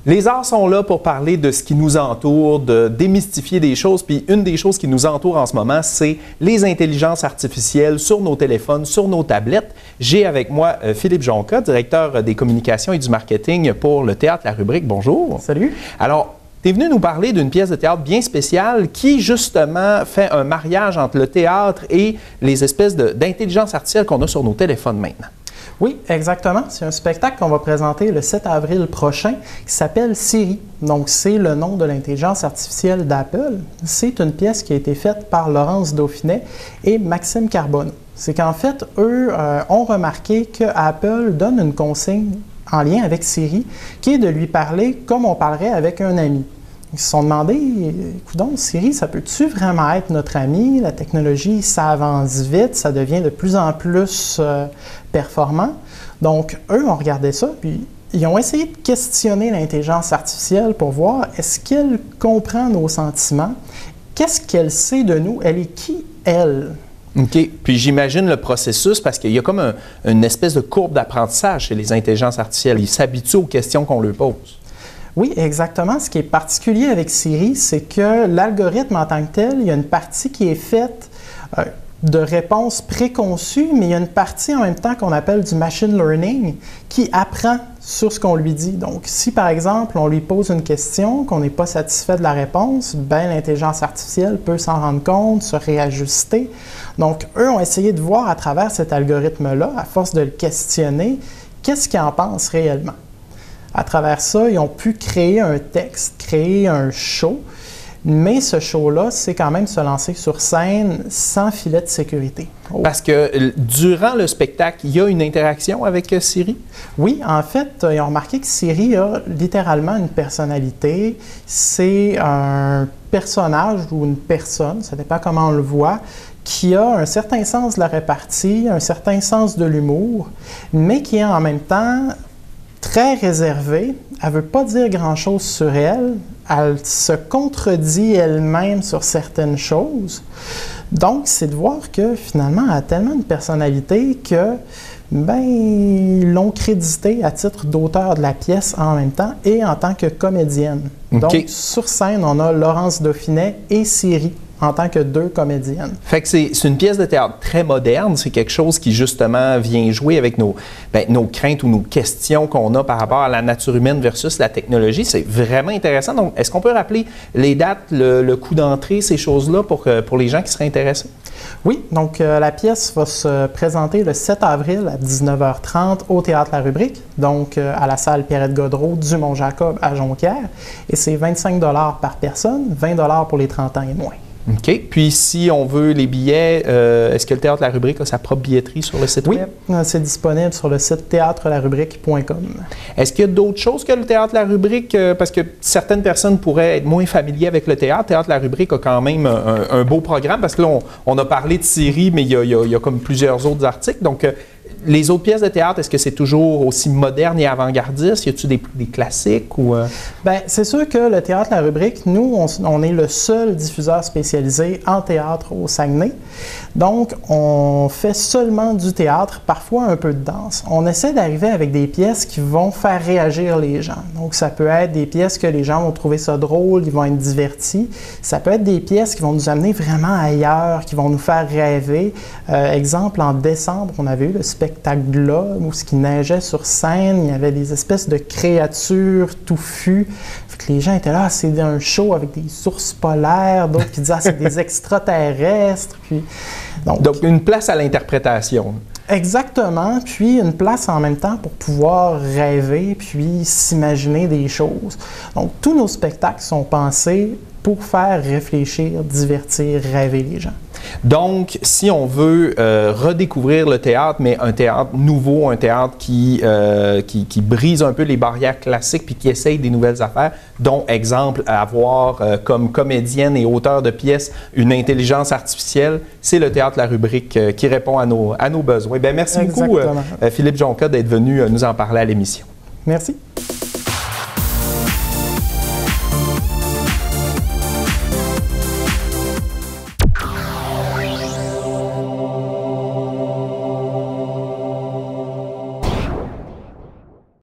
Les arts sont là pour parler de ce qui nous entoure, de démystifier des choses. Puis une des choses qui nous entoure en ce moment, c'est les intelligences artificielles sur nos téléphones, sur nos tablettes. J'ai avec moi Philippe Jonca, directeur des communications et du marketing pour le Théâtre La Rubrique. Bonjour. Salut. Alors, tu es venu nous parler d'une pièce de théâtre bien spéciale qui, justement, fait un mariage entre le théâtre et les espèces d'intelligence artificielle qu'on a sur nos téléphones maintenant. Oui, exactement. C'est un spectacle qu'on va présenter le 7 avril prochain qui s'appelle Siri. Donc, c'est le nom de l'intelligence artificielle d'Apple. C'est une pièce qui a été faite par Laurence Dauphinet et Maxime Carbonneau. C'est qu'en fait, eux ont remarqué que Apple donne une consigne en lien avec Siri, qui est de lui parler comme on parlerait avec un ami. Ils se sont demandé, coudonc, Siri, ça peut-tu vraiment être notre ami? La technologie, ça avance vite, ça devient de plus en plus performant. Donc, eux ont regardé ça, puis ils ont essayé de questionner l'intelligence artificielle pour voir est-ce qu'elle comprend nos sentiments? Qu'est-ce qu'elle sait de nous? Elle est qui, elle? OK. Puis j'imagine le processus parce qu'il y a comme une espèce de courbe d'apprentissage chez les intelligences artificielles. Ils s'habituent aux questions qu'on leur pose. Oui, exactement. Ce qui est particulier avec Siri, c'est que l'algorithme en tant que tel, il y a une partie qui est faite de réponses préconçues, mais il y a une partie en même temps qu'on appelle du machine learning qui apprend sur ce qu'on lui dit. Donc, si par exemple, on lui pose une question, qu'on n'est pas satisfait de la réponse, ben l'intelligence artificielle peut s'en rendre compte, se réajuster. Donc, eux ont essayé de voir à travers cet algorithme-là, à force de le questionner, qu'est-ce qu'ils en pensent réellement. À travers ça, ils ont pu créer un texte, créer un show, mais ce show-là, c'est quand même se lancer sur scène sans filet de sécurité. Oh. Parce que durant le spectacle, il y a une interaction avec Siri? Oui, en fait, ils ont remarqué que Siri a littéralement une personnalité. C'est un personnage ou une personne, ça dépend comment on le voit, qui a un certain sens de la répartie, un certain sens de l'humour, mais qui est en même temps très réservée. Elle ne veut pas dire grand-chose sur elle. Elle se contredit elle-même sur certaines choses. Donc, c'est de voir que finalement, elle a tellement de personnalité que, ben, ils l'ont créditée à titre d'auteur de la pièce en même temps et en tant que comédienne. Okay. Donc, sur scène, on a Laurence Dauphinet et Siri en tant que deux comédiennes. Fait que c'est une pièce de théâtre très moderne. C'est quelque chose qui, justement, vient jouer avec nos craintes ou nos questions qu'on a par rapport à la nature humaine versus la technologie. C'est vraiment intéressant. Donc, est-ce qu'on peut rappeler les dates, le coût d'entrée, ces choses-là pour les gens qui seraient intéressés? Oui, donc la pièce va se présenter le 7 avril à 19h30 au Théâtre La Rubrique, donc à la salle Pierrette-Godreau du Mont-Jacob à Jonquière. Et c'est 25 $ par personne, 20 $ pour les 30 ans et moins. OK. Puis, si on veut les billets, est-ce que le Théâtre La Rubrique a sa propre billetterie sur le site web? Oui, c'est disponible sur le site théâtrelarubrique.com. Est-ce qu'il y a d'autres choses que le Théâtre La Rubrique? Parce que certaines personnes pourraient être moins familiers avec le théâtre. Théâtre La Rubrique a quand même un beau programme parce que là, on a parlé de Siri, mais il y a comme plusieurs autres articles. Donc, les autres pièces de théâtre, est-ce que c'est toujours aussi moderne et avant-gardiste? Y a-t-il des classiques? Ou Bien, c'est sûr que le Théâtre La Rubrique, nous, on est le seul diffuseur spécialisé en théâtre au Saguenay. Donc, on fait seulement du théâtre, parfois un peu de danse. On essaie d'arriver avec des pièces qui vont faire réagir les gens. Donc, ça peut être des pièces que les gens vont trouver ça drôle, ils vont être divertis. Ça peut être des pièces qui vont nous amener vraiment ailleurs, qui vont nous faire rêver. Exemple, en décembre, on avait eu le spectacle-là où ce qui neigeait sur scène, il y avait des espèces de créatures touffues. Fait que les gens étaient là, c'est un show avec des ours polaires, d'autres qui disaient c'est des extraterrestres. Puis, donc, une place à l'interprétation. Exactement, puis une place en même temps pour pouvoir rêver puis s'imaginer des choses. Donc, tous nos spectacles sont pensés pour faire réfléchir, divertir, rêver les gens. Donc, si on veut redécouvrir le théâtre, mais un théâtre nouveau, un théâtre qui brise un peu les barrières classiques puis qui essaye des nouvelles affaires, dont, exemple, avoir comme comédienne et auteur de pièces une intelligence artificielle, c'est le Théâtre La Rubrique qui répond à nos besoins. Bien, merci beaucoup, Philippe Jonca, d'être venu nous en parler à l'émission. Merci.